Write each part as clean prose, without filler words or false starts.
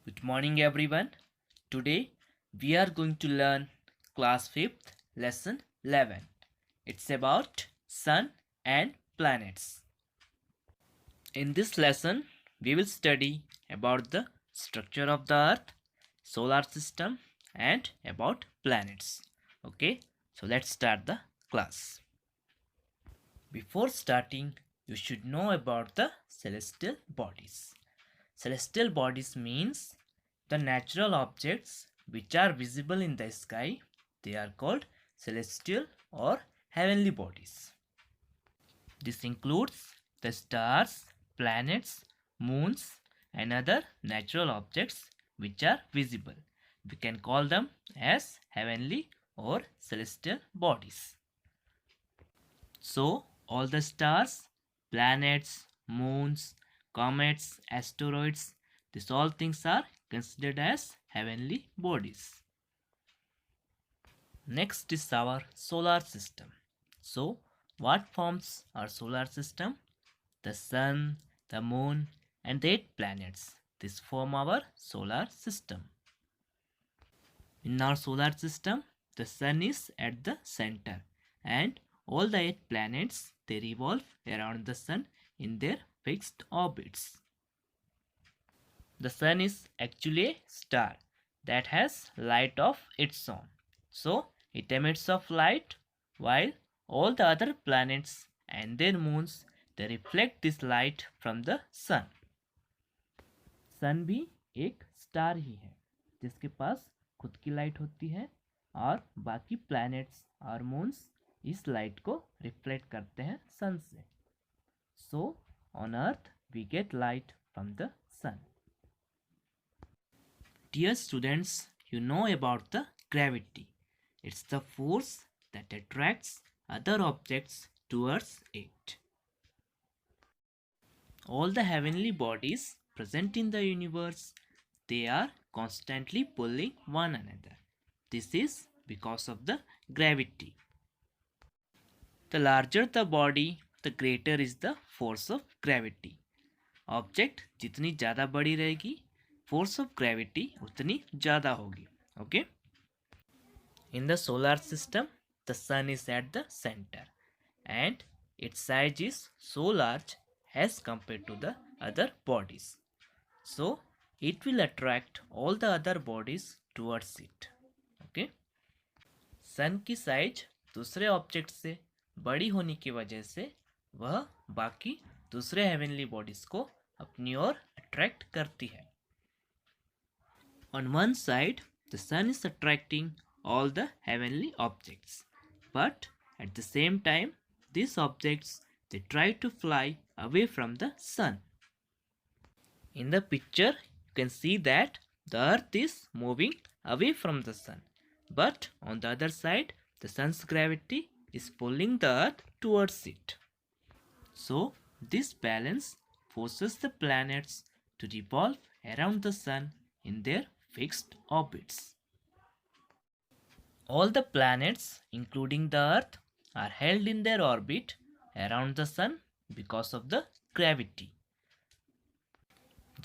Good morning, everyone. Today we are going to learn class 5th lesson 11. It's about sun and planets. In this lesson, we will study about the structure of the earth, solar system and about planets. Okay, so let's start the class. Before starting, you should know about the celestial bodies. Celestial bodies means the natural objects which are visible in the sky. They are called celestial or heavenly bodies. This includes the stars, planets, moons, and other natural objects which are visible. We can call them as heavenly or celestial bodies. So, all the stars, planets, moons, comets, asteroids, these all things are considered as heavenly bodies. Next is our solar system. So, what forms our solar system? The sun, the moon, and the 8 planets. This form our solar system. In our solar system, the sun is at the center, and all the 8 planets they revolve around the sun in their fixed orbits. The sun is actually a star that has light of its own. So it emits of light while all the other planets and their moons they reflect this light from the sun. सन भी एक star ही है जिसके पास खुद की light होती है और बाकी प्लैनेट्स और मून्स इस लाइट को रिफ्लेक्ट करते हैं सन से. So on earth we get light from the sun. Dear students, you know about the gravity. It's the force that attracts other objects towards it. All the heavenly bodies present in the universe, they are constantly pulling one another. This is because of the gravity. The larger the body, the greater is the force of gravity. Object जितनी ज़्यादा बड़ी रहेगी force of gravity उतनी ज़्यादा होगी. Okay. In the solar system the sun is at the centre and its size is so large as compared to the other bodies. So it will attract all the other bodies towards it. Okay. सन की size दूसरे object से बड़ी होने की वजह से वह बाकी दूसरे हेवनली बॉडीज को अपनी ओर अट्रैक्ट करती है. On one side, the sun is attracting all the heavenly objects, but at the same time, these objects they try to fly away from the sun. In the picture, you can see that the earth is moving away from the sun, but on the other side, the sun's gravity is pulling the earth towards it. So, this balance forces the planets to revolve around the sun in their fixed orbits. All the planets, including the Earth, are held in their orbit around the sun because of the gravity.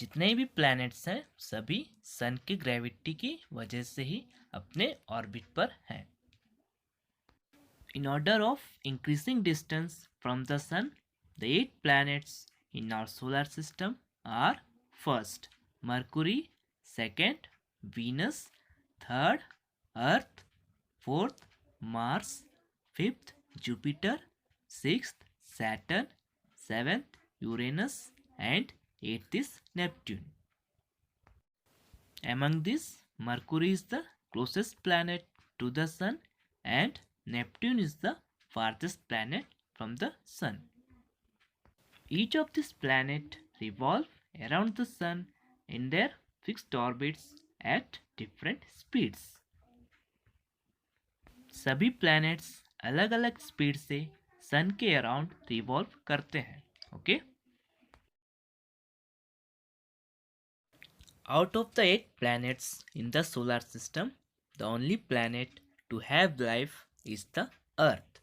जितने भी planets हैं सभी सन की gravity की वजह से ही अपने orbit पर हैं. In order of increasing distance from the sun, the 8 planets in our solar system are first Mercury, second Venus, third Earth, fourth Mars, fifth Jupiter, sixth Saturn, seventh Uranus, and eighth is Neptune. Among these, Mercury is the closest planet to the sun and Neptune is the farthest planet from the sun. Each of these planets revolve around the sun in their fixed orbits at different speeds. सभी planets अलग अलग speed से सन के around revolve करते हैं. Okay. Out of the 8 planets in the solar system, the only planet to have life is the Earth.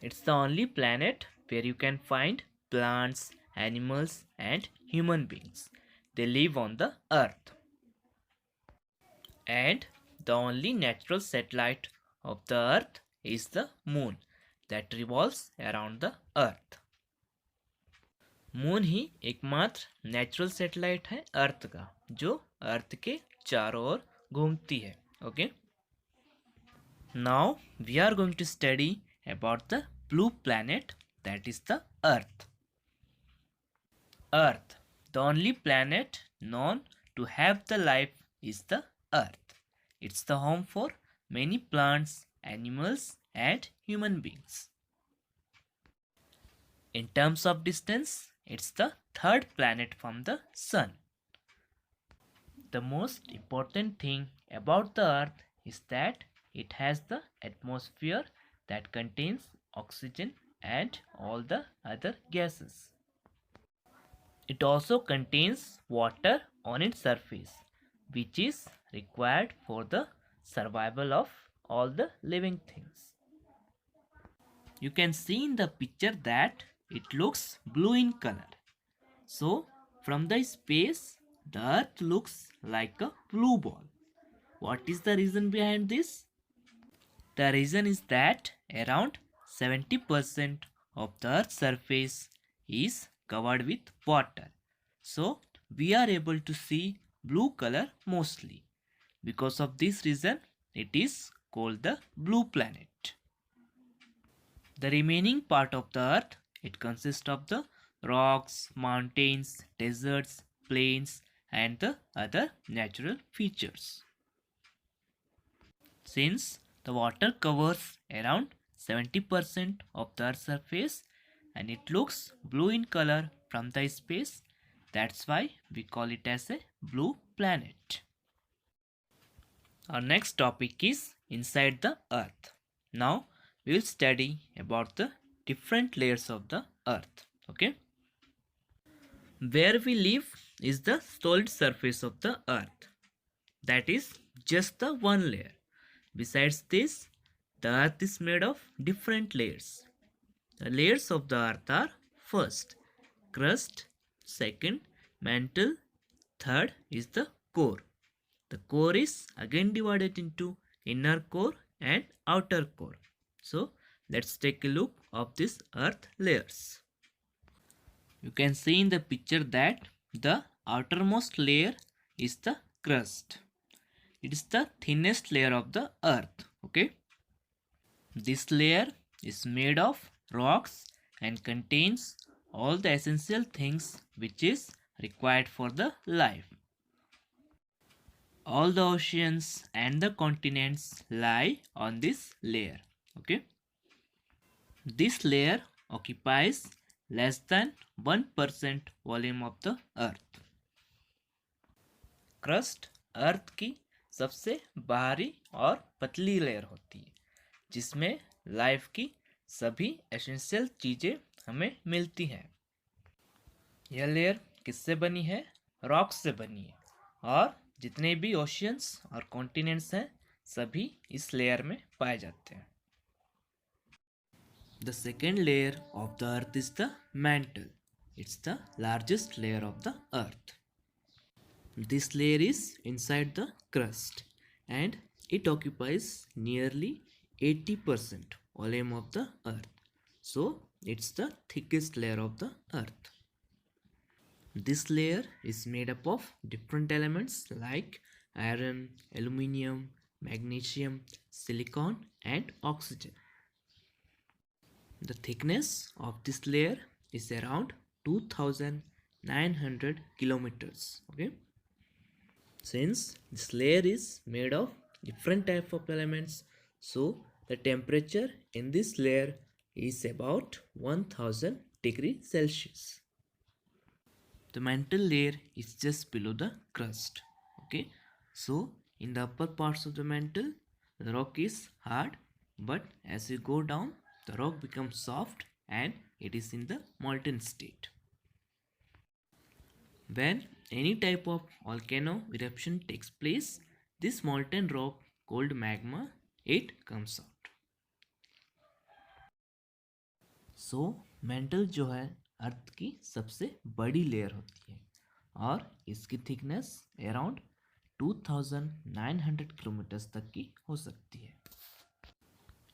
It's the only planet where you can find plants, animals, and human beings. they live on the earth. And the only natural satellite of the earth is the moon that revolves around the earth. Moon ही एकमात्र natural satellite है अर्थ का जो अर्थ के चारों ओर घूमती है. Okay, now we are going to study about the blue planet that is the earth. Earth, the only planet known to have the life is the earth. It's the home for many plants, animals and human beings. In terms of distance, it's the third planet from the sun. The most important thing about the earth is that it has the atmosphere that contains oxygen and all the other gases. It also contains water on its surface, which is required for the survival of all the living things. You can see in the picture that it looks blue in color. So, from the space, the earth looks like a blue ball. What is the reason behind this? The reason is that around 70% of the earth's surface is covered with water. So, we are able to see blue color mostly. Because of this reason, it is called the blue planet. The remaining part of the earth, it consists of the rocks, mountains, deserts, plains and the other natural features. Since the water covers around 70% of the earth's surface and it looks blue in color from the space, that's why we call it as a blue planet. Our next topic is inside the earth. Now we will study about the different layers of the earth. Okay, where we live is the solid surface of the earth, that is just the one layer. Besides this, the earth is made of different layers. The layers of the earth are: first, crust; second, mantle; third is the core. The core is again divided into inner core and outer core. So let's take a look of these earth layers. You can see in the picture that the outermost layer is the crust. It is the thinnest layer of the earth. Okay, this layer is made of rocks and contains all the essential things which is required for the life. All the oceans and the continents lie on this layer. Okay, this layer occupies less than 1% volume of the earth. Crust earth की सबसे बाहरी और पतली layer होती है जिसमें life की सभी एसेंशियल चीज़ें हमें मिलती हैं. यह लेयर किससे बनी है? रॉक्स से बनी है और जितने भी ओशियंस और कॉन्टिनेंट्स हैं सभी इस लेयर में पाए जाते हैं. The second layer of the earth is the mantle. It's the largest layer of the earth. This layer is inside the crust and it occupies nearly 80% volume of the earth. So it's the thickest layer of the earth. This layer is made up of different elements like iron, aluminium, magnesium, silicon and oxygen. The thickness of this layer is around 2900 kilometers. Okay, since this layer is made of different type of elements, so the temperature in this layer is about 1000 degrees Celsius. The mantle layer is just below the crust. Okay, so in the upper parts of the mantle the rock is hard, but as you go down the rock becomes soft and it is in the molten state. When any type of volcano eruption takes place, this molten rock called magma, it comes out. So mantle जो है अर्थ की सबसे बड़ी layer होती है और इसकी thickness around 2900 kilometres तक की हो सकती है।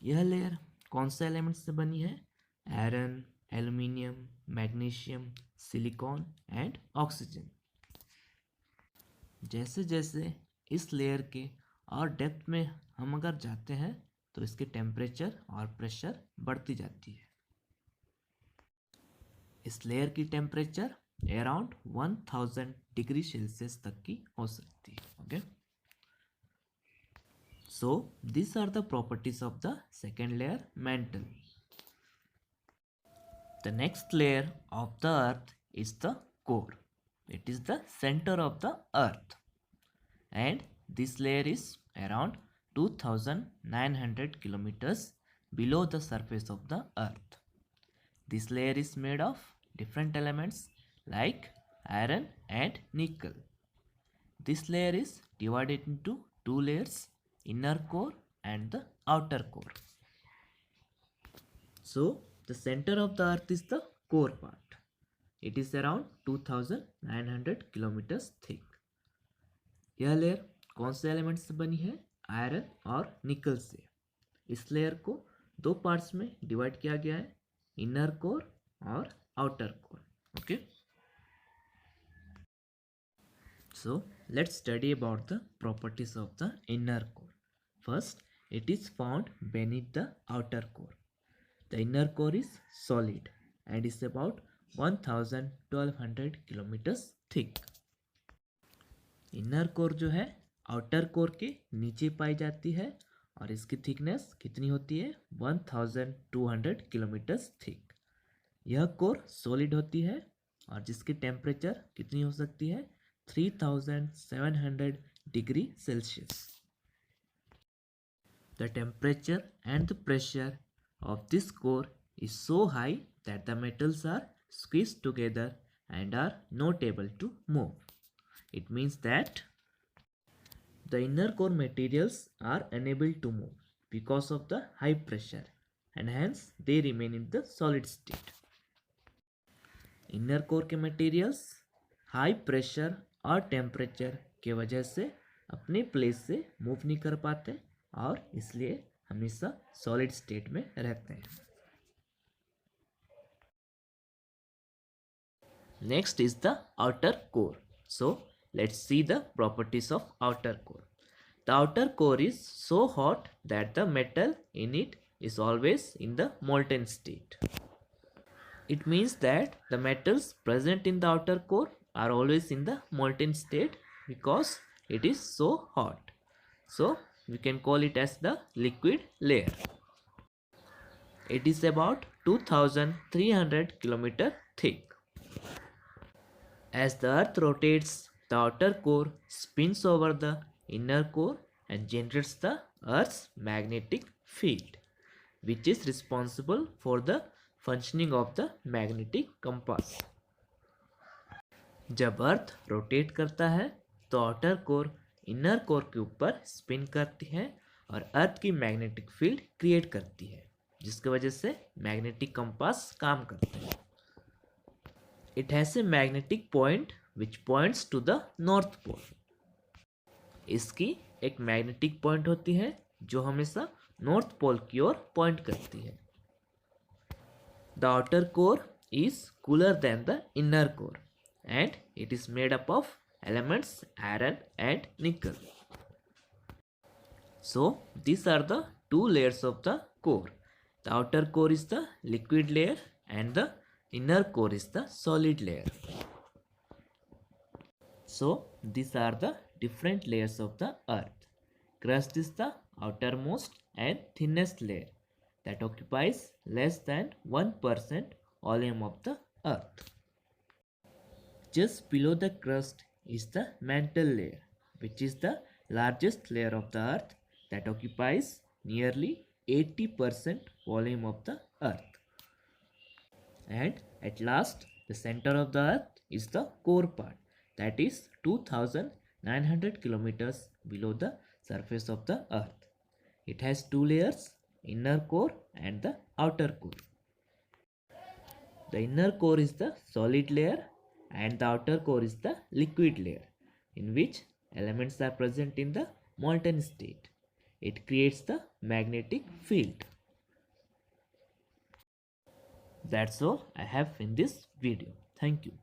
यह लेयर कौन से एलिमेंट से बनी है? Iron, aluminium, magnesium, silicon and oxygen. जैसे जैसे इस लेयर के और डेप्थ में हम अगर जाते हैं तो इसके टेम्परेचर और प्रेशर बढ़ती जाती है। इस लेयर की टेम्परेचर अराउंड 1000 डिग्री सेल्सियस तक की हो सकती है। Okay, so these are the properties of the second layer, mantle. The next layer of the earth is the core. It is the center of the earth, and this layer is around 2900 kilometers below the surface of the earth. This layer is made of different elements like iron and nickel. This layer is divided into two layers, inner core and the outer core. So the center of the earth is the core part. It is around 2900 kilometers thick. यह layer कौन से element से बनी है? Iron और निकल से। इस लेयर को दो पार्ट्स में डिवाइड किया गया है, इनर कोर और outer core. Okay, so let's study about the properties of the inner core. First, it is found beneath the outer core. The inner core is solid and is about 1200 kilometers thick. Inner core जो है outer core के नीचे पाई जाती है और इसकी thickness कितनी होती है? 1200 किलोमीटर्स थिक। यह कोर सॉलिड होती है और जिसकी टेम्परेचर कितनी हो सकती है? 3700 degree Celsius. The temperature and the pressure of this core is so high that the metals are squeezed together and are not able to move. It means that the inner core materials are unable to move because of the high pressure and hence they remain in the solid state. Inner core के materials high pressure और temperature के वजह से अपने place से move नहीं कर पाते और इसलिए हमेशा सॉलिड स्टेट में रहते हैं। Next is the outer core. So let's see the properties of outer core. The outer core is so hot that the metal in it is always in the molten state. It means that the metals present in the outer core are always in the molten state because it is so hot. So we can call it as the liquid layer. It is about 2300 km thick. As the earth rotates, the outer core spins over the inner core and generates the earth's magnetic field, which is responsible for the functioning of the magnetic compass. जब earth rotate करता है तो outer core inner core के ऊपर spin करती है और अर्थ की मैग्नेटिक फील्ड क्रिएट करती है, जिसकी वजह से मैग्नेटिक कंपास काम करता है। It has a magnetic point which points to the north pole. इसकी एक मैग्नेटिक पॉइंट होती है जो हमेशा नॉर्थ पोल की ओर पॉइंट करती है। The outer core is cooler than the inner core and it is made up of elements iron and nickel. So these are the two layers of the core. The outer core is the liquid layer and the inner core is the solid layer. So these are the different layers of the earth. Crust is the outermost and thinnest layer that occupies less than 1% volume of the earth. Just below the crust is the mantle layer, which is the largest layer of the earth that occupies nearly 80% volume of the earth. And at last, the center of the earth is the core part, that is 2900 kilometers below the surface of the earth. It has two layers, inner core and the outer core. The inner core is the solid layer and the outer core is the liquid layer in which elements are present in the molten state. It creates the magnetic field. That's all I have in this video. Thank you.